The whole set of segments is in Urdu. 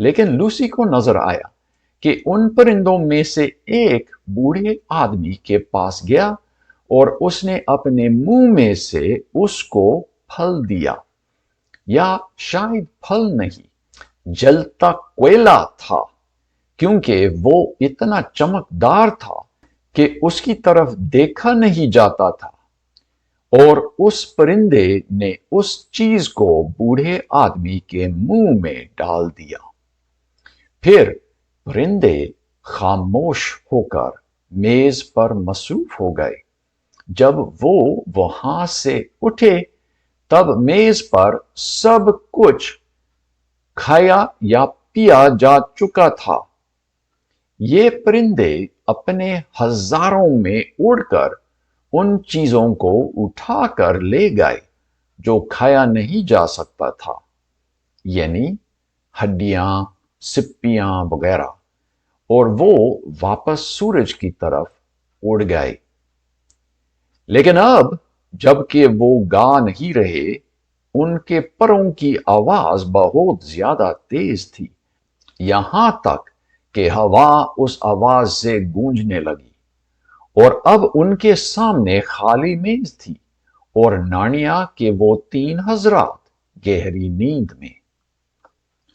لیکن لوسی کو نظر آیا کہ ان پرندوں میں سے ایک بوڑھے آدمی کے پاس گیا اور اس نے اپنے منہ میں سے اس کو پھل دیا، یا شاید پھل نہیں، جلتا کوئلہ تھا، کیونکہ وہ اتنا چمکدار تھا کہ اس کی طرف دیکھا نہیں جاتا تھا، اور اس پرندے نے اس چیز کو بوڑھے آدمی کے منہ میں ڈال دیا۔ پھر پرندے خاموش ہو کر میز پر مصروف ہو گئے۔ جب وہ وہاں سے اٹھے تب میز پر سب کچھ کھایا یا پیا جا چکا تھا۔ یہ پرندے اپنے ہزاروں میں اڑ کر ان چیزوں کو اٹھا کر لے گئے جو کھایا نہیں جا سکتا تھا، یعنی ہڈیاں، سپیاں وغیرہ، اور وہ واپس سورج کی طرف اڑ گئے۔ لیکن اب جب کہ وہ گا نہیں رہے، ان کے پروں کی آواز بہت زیادہ تیز تھی، یہاں تک کہ ہوا اس آواز سے گونجنے لگی، اور اب ان کے سامنے خالی میز تھی اور نانیا کہ وہ 3 حضرات گہری نیند میں۔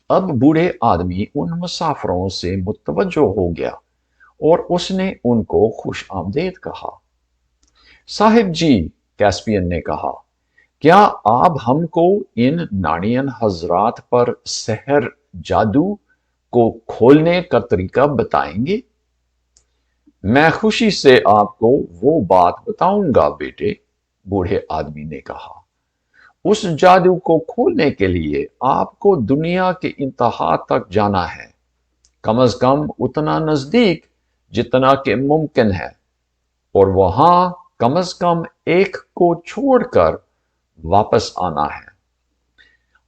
اب بوڑھے آدمی ان مسافروں سے متوجہ ہو گیا اور اس نے ان کو خوش آمدید کہا۔ صاحب جی، کیسپین نے کہا، کیا آپ ہم کو ان نانین حضرات پر سحر جادو کو کھولنے کا طریقہ بتائیں گے؟ میں خوشی سے آپ کو وہ بات بتاؤں گا بیٹے، بوڑھے آدمی نے کہا۔ اس جادو کو کھولنے کے لیے آپ کو دنیا کے انتہا تک جانا ہے، کم از کم اتنا نزدیک جتنا کہ ممکن ہے، اور وہاں کم از کم ایک کو چھوڑ کر واپس آنا ہے۔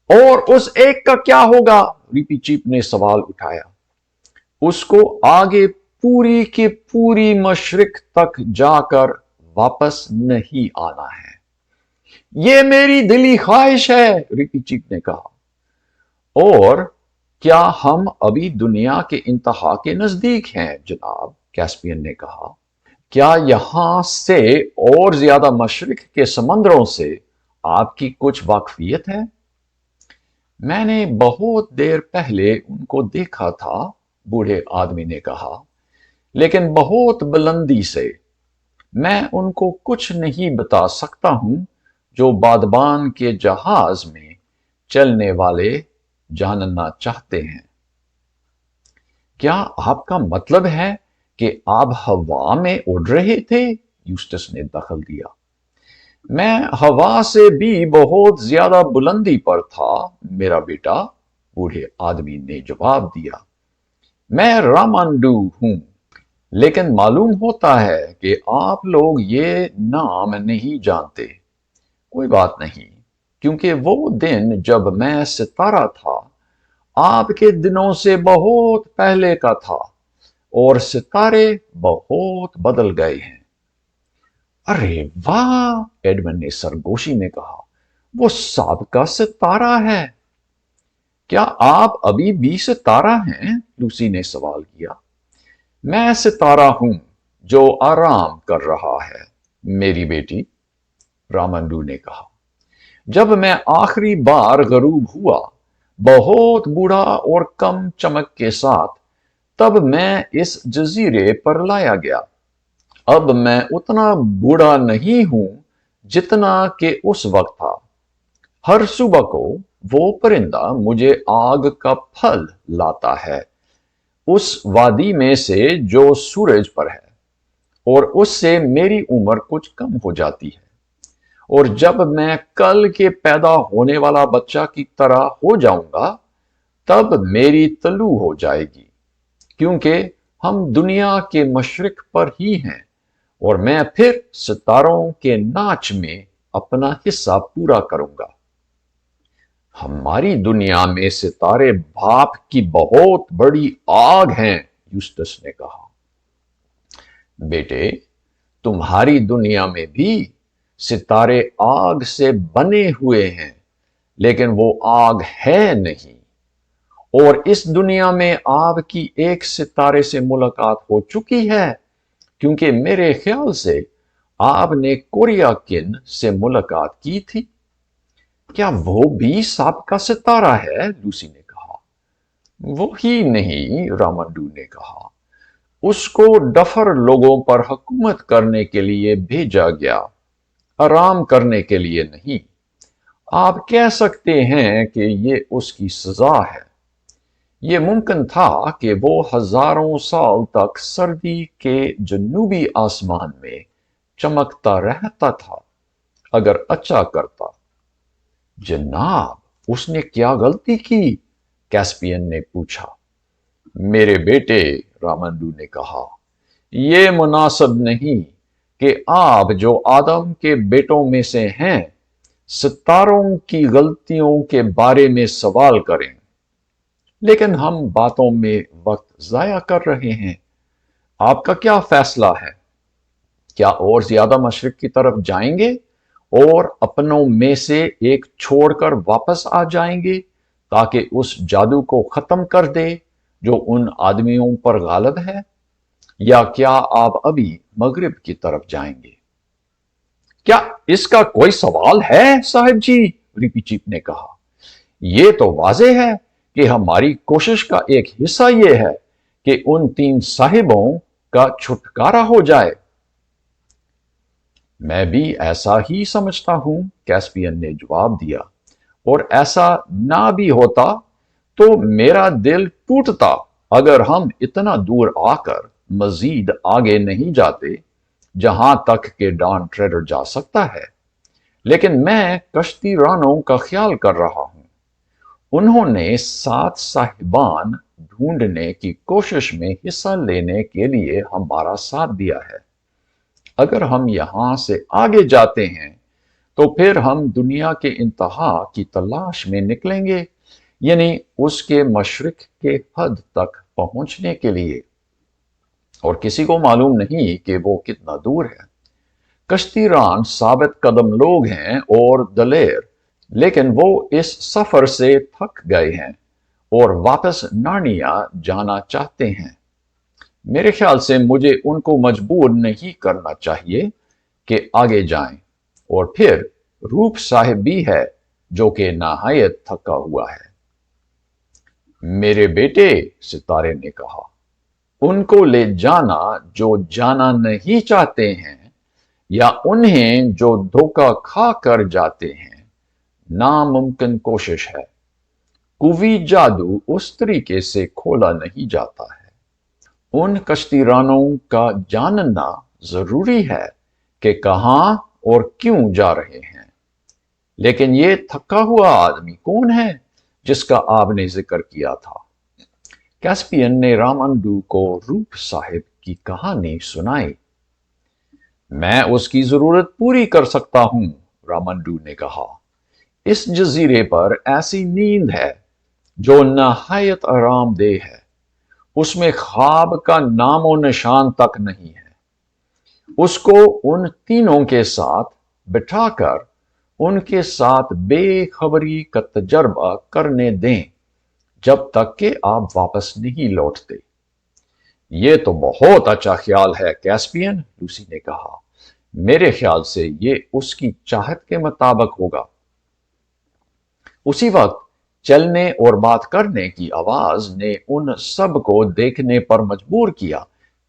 اور اس ایک کا کیا ہوگا؟ ریپی چیپ نے سوال اٹھایا۔ اس کو آگے پوری کی پوری مشرق تک جا کر واپس نہیں آنا ہے۔ یہ میری دلی خواہش ہے، ریپی چیپ نے کہا۔ اور کیا ہم ابھی دنیا کے انتہا کے نزدیک ہیں جناب؟ کیسپین نے کہا۔ کیا یہاں سے اور زیادہ مشرق کے سمندروں سے آپ کی کچھ واقفیت ہے؟ میں نے بہت دیر پہلے ان کو دیکھا تھا، بوڑھے آدمی نے کہا، لیکن بہت بلندی سے۔ میں ان کو کچھ نہیں بتا سکتا ہوں جو بادبان کے جہاز میں چلنے والے جاننا چاہتے ہیں۔ کیا آپ کا مطلب ہے کہ آپ ہوا میں اڑ رہے تھے؟ یوسٹس نے دخل دیا۔ میں ہوا سے بھی بہت زیادہ بلندی پر تھا میرا بیٹا، بوڑھے آدمی نے جواب دیا۔ میں رامانڈو ہوں، لیکن معلوم ہوتا ہے کہ آپ لوگ یہ نام نہیں جانتے۔ کوئی بات نہیں، کیونکہ وہ دن جب میں ستارہ تھا آپ کے دنوں سے بہت پہلے کا تھا، اور ستارے بہت بدل گئے ہیں۔ ارے واہ، ایڈمن نے سرگوشی میں کہا، وہ سابقہ ستارہ ہے۔ کیا آپ ابھی بھی ستارہ ہیں؟ لوسی نے سوال کیا۔ میں ستارہ ہوں جو آرام کر رہا ہے میری بیٹی، رامانڈو نے کہا۔ جب میں آخری بار غروب ہوا، بہت بوڑھا اور کم چمک کے ساتھ، تب میں اس جزیرے پر لایا گیا۔ اب میں اتنا بوڑھا نہیں ہوں جتنا کہ اس وقت تھا۔ ہر صبح کو وہ پرندہ مجھے آگ کا پھل لاتا ہے، اس وادی میں سے جو سورج پر ہے، اور اس سے میری عمر کچھ کم ہو جاتی ہے، اور جب میں کل کے پیدا ہونے والا بچہ کی طرح ہو جاؤں گا تب میری طلوع ہو جائے گی، کیونکہ ہم دنیا کے مشرق پر ہی ہیں، اور میں پھر ستاروں کے ناچ میں اپنا حصہ پورا کروں گا۔ ہماری دنیا میں ستارے بھاپ کی بہت بڑی آگ ہیں، یوسٹس نے کہا۔ بیٹے، تمہاری دنیا میں بھی ستارے آگ سے بنے ہوئے ہیں، لیکن وہ آگ ہے نہیں، اور اس دنیا میں آپ کی ایک ستارے سے ملاقات ہو چکی ہے، کیونکہ میرے خیال سے آپ نے کوریا کن سے ملاقات کی تھی۔ کیا وہ بھی سانپ کا ستارہ ہے؟ لوسی نے کہا۔ وہی نہیں، رامنڈو نے کہا، اس کو ڈفر لوگوں پر حکومت کرنے کے لیے بھیجا گیا، آرام کرنے کے لیے نہیں۔ آپ کہہ سکتے ہیں کہ یہ اس کی سزا ہے۔ یہ ممکن تھا کہ وہ ہزاروں سال تک سردی کے جنوبی آسمان میں چمکتا رہتا تھا اگر اچھا کرتا۔ جناب، اس نے کیا غلطی کی؟ کیسپین نے پوچھا۔ میرے بیٹے، رامنڈو نے کہا، یہ مناسب نہیں کہ آپ جو آدم کے بیٹوں میں سے ہیں، ستاروں کی غلطیوں کے بارے میں سوال کریں۔ لیکن ہم باتوں میں وقت ضائع کر رہے ہیں۔ آپ کا کیا فیصلہ ہے؟ کیا اور زیادہ مشرق کی طرف جائیں گے اور اپنوں میں سے ایک چھوڑ کر واپس آ جائیں گے تاکہ اس جادو کو ختم کر دے جو ان آدمیوں پر غالب ہے؟ یا کیا آپ ابھی مغرب کی طرف جائیں گے؟ کیا اس کا کوئی سوال ہے صاحب جی؟ ریپی چیپ نے کہا۔ یہ تو واضح ہے کہ ہماری کوشش کا ایک حصہ یہ ہے کہ ان 3 صاحبوں کا چھٹکارا ہو جائے۔ میں بھی ایسا ہی سمجھتا ہوں، کیسپین نے جواب دیا، اور ایسا نہ بھی ہوتا تو میرا دل ٹوٹتا اگر ہم اتنا دور آ کر مزید آگے نہیں جاتے جہاں تک کہ ڈان ٹریڈر جا سکتا ہے۔ لیکن میں کشتی رانوں کا خیال کر رہا ہوں۔ انہوں نے 7 صاحبان ڈھونڈنے کی کوشش میں حصہ لینے کے لیے ہمارا ساتھ دیا ہے۔ اگر ہم یہاں سے آگے جاتے ہیں تو پھر ہم دنیا کے انتہا کی تلاش میں نکلیں گے، یعنی اس کے مشرق کے حد تک پہنچنے کے لیے، اور کسی کو معلوم نہیں کہ وہ کتنا دور ہے۔ کشتی ران ثابت قدم لوگ ہیں اور دلیر، لیکن وہ اس سفر سے تھک گئے ہیں اور واپس نارنیا جانا چاہتے ہیں۔ میرے خیال سے مجھے ان کو مجبور نہیں کرنا چاہیے کہ آگے جائیں۔ اور پھر روپ صاحب بھی ہے جو کہ نہایت تھکا ہوا ہے۔ میرے بیٹے، ستارے نے کہا، ان کو لے جانا جو جانا نہیں چاہتے ہیں یا انہیں جو دھوکہ کھا کر جاتے ہیں، ناممکن کوشش ہے۔ قوی جادو اس طریقے سے کھولا نہیں جاتا ہے۔ ان کشتی رانوں کا جاننا ضروری ہے کہ کہاں اور کیوں جا رہے ہیں۔ لیکن یہ تھکا ہوا آدمی کون ہے جس کا آپ نے ذکر کیا تھا؟ کیسپین نے رامنڈو کو روپ صاحب کی کہانی سنائی۔ میں اس کی ضرورت پوری کر سکتا ہوں، رامنڈو نے کہا۔ اس جزیرے پر ایسی نیند ہے جو نہایت آرام دہ ہے۔ اس میں خواب کا نام و نشان تک نہیں ہے۔ اس کو ان تینوں کے ساتھ بٹھا کر ان کے ساتھ بے خبری کا تجربہ کرنے دیں جب تک کہ آپ واپس نہیں لوٹتے۔ یہ تو بہت اچھا خیال ہے کیسپین، لوسی نے کہا۔ میرے خیال سے یہ اس کی چاہت کے مطابق ہوگا۔ اسی وقت چلنے اور بات کرنے کی آواز نے ان سب کو دیکھنے پر مجبور کیا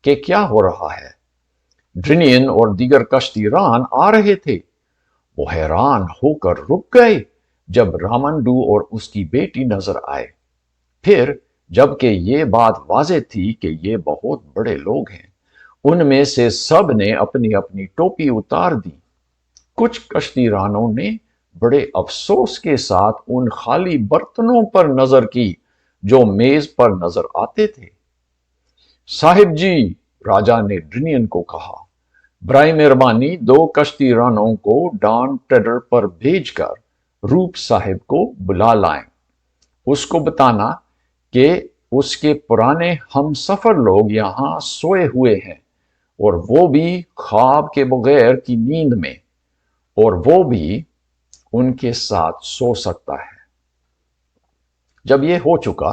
کہ کیا ہو رہا ہے۔ ڈرینین اور دیگر کشتی ران آ رہے تھے۔ وہ حیران ہو کر رک گئے جب رامنڈو اور اس کی بیٹی نظر آئے۔ پھر جب کہ یہ بات واضح تھی کہ یہ بہت بڑے لوگ ہیں، ان میں سے سب نے اپنی اپنی ٹوپی اتار دی۔ کچھ کشتی رانوں نے بڑے افسوس کے ساتھ ان خالی برتنوں پر نظر کی جو میز پر نظر آتے تھے۔ صاحب جی، راجا نے ڈرینین کو کہا، برائے مہربانی 2 کشتی رانوں کو ڈان ٹریڈر پر بھیج کر روپ صاحب کو بلا لائیں۔ اس کو بتانا کہ اس کے پرانے ہم سفر لوگ یہاں سوئے ہوئے ہیں، اور وہ بھی خواب کے بغیر کی نیند میں، اور وہ بھی ان کے ساتھ سو سکتا ہے۔ جب یہ ہو چکا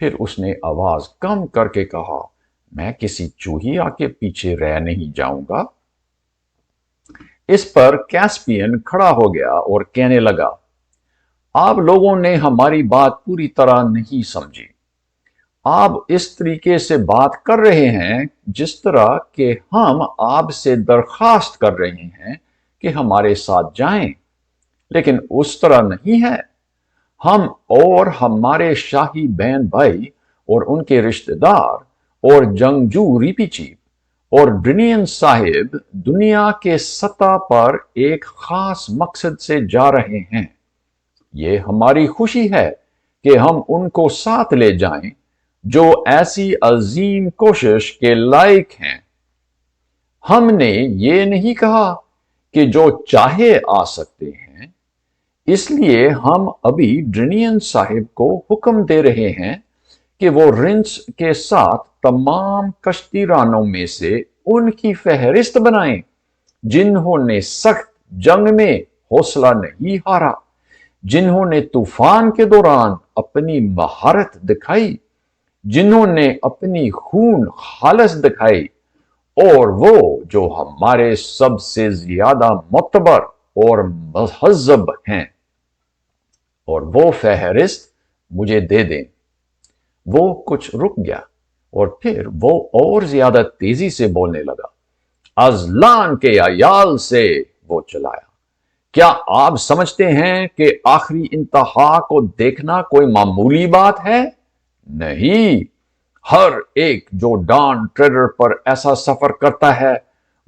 پھر اس نے آواز کم کر کے کہا، میں کسی چوہیا کے پیچھے رہ نہیں جاؤں گا۔ اس پر کیسپین کھڑا ہو گیا اور کہنے لگا، آپ لوگوں نے ہماری بات پوری طرح نہیں سمجھی۔ آپ اس طریقے سے بات کر رہے ہیں جس طرح کہ ہم آپ سے درخواست کر رہے ہیں کہ ہمارے ساتھ جائیں، لیکن اس طرح نہیں ہے۔ ہم اور ہمارے شاہی بہن بھائی اور ان کے رشتہ دار اور جنگجو ریپی چیف اور ڈرینین صاحب دنیا کے سطح پر ایک خاص مقصد سے جا رہے ہیں۔ یہ ہماری خوشی ہے کہ ہم ان کو ساتھ لے جائیں جو ایسی عظیم کوشش کے لائق ہیں۔ ہم نے یہ نہیں کہا کہ جو چاہے آ سکتے ہیں، اس لیے ہم ابھی ڈرینین صاحب کو حکم دے رہے ہیں کہ وہ رنس کے ساتھ تمام کشتی رانوں میں سے ان کی فہرست بنائیں جنہوں نے سخت جنگ میں حوصلہ نہیں ہارا، جنہوں نے طوفان کے دوران اپنی مہارت دکھائی، جنہوں نے اپنی خون خالص دکھائی، اور وہ جو ہمارے سب سے زیادہ معتبر اور مہذب ہیں، اور وہ فہرست مجھے دے دیں۔ وہ کچھ رک گیا اور پھر وہ اور زیادہ تیزی سے بولنے لگا، ازلان کے عیال سے وہ چلایا، کیا آپ سمجھتے ہیں کہ آخری انتہا کو دیکھنا کوئی معمولی بات ہے؟ نہیں، ہر ایک جو ڈان ٹریڈر پر ایسا سفر کرتا ہے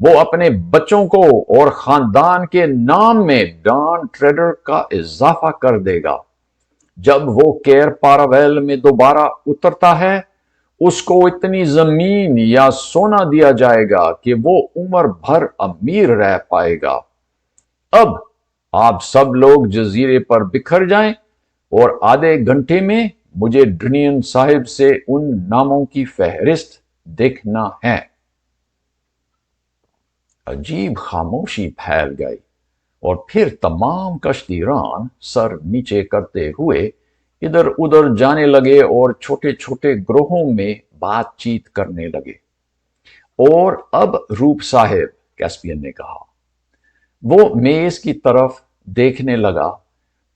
وہ اپنے بچوں کو اور خاندان کے نام میں ڈان ٹریڈر کا اضافہ کر دے گا۔ جب وہ کیر پاراویل میں دوبارہ اترتا ہے، اس کو اتنی زمین یا سونا دیا جائے گا کہ وہ عمر بھر امیر رہ پائے گا۔ اب آپ سب لوگ جزیرے پر بکھر جائیں اور آدھے گھنٹے میں مجھے ڈرینین صاحب سے ان ناموں کی فہرست دیکھنا ہے۔ عجیب خاموشی پھیل گئی اور پھر تمام کشتی ران سر نیچے کرتے ہوئے ادھر ادھر جانے لگے اور چھوٹے چھوٹے گروہوں میں بات چیت کرنے لگے۔ اور اب روپ صاحب، کیسپین نے کہا۔ وہ میز کی طرف دیکھنے لگا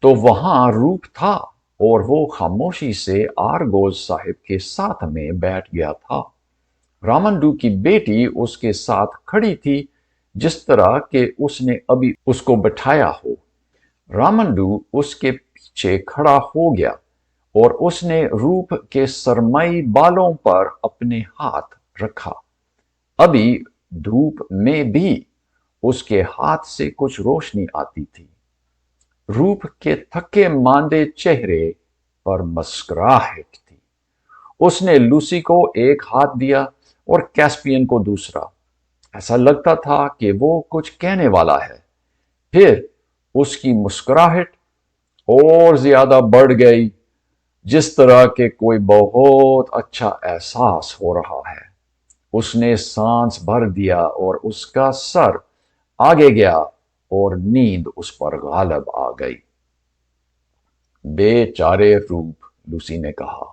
تو وہاں روپ تھا اور وہ خاموشی سے آرگوز صاحب کے ساتھ میں بیٹھ گیا تھا۔ رامنڈو کی بیٹی اس کے ساتھ کھڑی تھی جس طرح کہ اس نے ابھی اس کو بٹھایا ہو۔ رامنڈو اس کے پیچھے کھڑا ہو گیا اور اس نے روپ کے سرمئی بالوں پر اپنے ہاتھ رکھا۔ ابھی دھوپ میں بھی اس کے ہاتھ سے کچھ روشنی آتی تھی۔ روپ کے تھکے ماندے چہرے پر مسکراہٹ تھی۔ اس نے لوسی کو ایک ہاتھ دیا اور کیسپین کو دوسرا۔ ایسا لگتا تھا کہ وہ کچھ کہنے والا ہے۔ پھر اس کی مسکراہٹ اور زیادہ بڑھ گئی، جس طرح کہ کوئی بہت اچھا احساس ہو رہا ہے۔ اس نے سانس بھر دیا اور اس کا سر آگے گیا اور نیند اس پر غالب آ گئی۔ بے چارے روپ، لوسی نے کہا،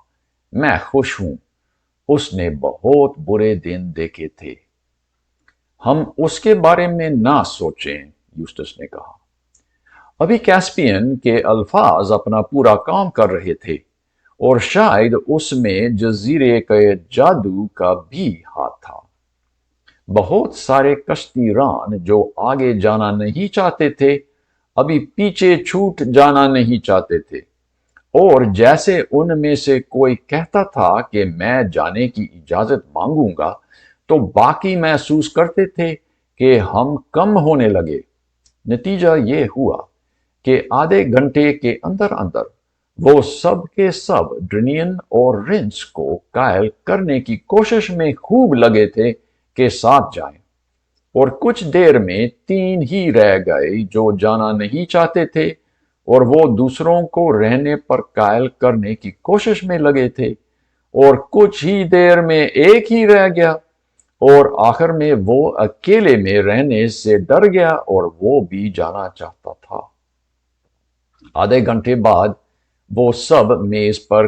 میں خوش ہوں۔ اس نے بہت برے دن دیکھے تھے۔ ہم اس کے بارے میں نہ سوچیں، یوسٹس نے کہا۔ ابھی کیسپین کے الفاظ اپنا پورا کام کر رہے تھے اور شاید اس میں جزیرے کے جادو کا بھی ہاتھ تھا۔ بہت سارے کشتی ران جو آگے جانا نہیں چاہتے تھے ابھی پیچھے چھوٹ جانا نہیں چاہتے تھے، اور جیسے ان میں سے کوئی کہتا تھا کہ میں جانے کی اجازت مانگوں گا تو باقی محسوس کرتے تھے کہ ہم کم ہونے لگے۔ نتیجہ یہ ہوا کہ آدھے گھنٹے کے اندر اندر وہ سب کے سب ڈرینین اور رنس کو قائل کرنے کی کوشش میں خوب لگے تھے کہ ساتھ جائیں، اور کچھ دیر میں 3 ہی رہ گئے جو جانا نہیں چاہتے تھے، اور وہ دوسروں کو رہنے پر قائل کرنے کی کوشش میں لگے تھے، اور کچھ ہی دیر میں ایک ہی رہ گیا، اور آخر میں وہ اکیلے میں رہنے سے ڈر گیا اور وہ بھی جانا چاہتا تھا۔ آدھے گھنٹے بعد وہ سب میز پر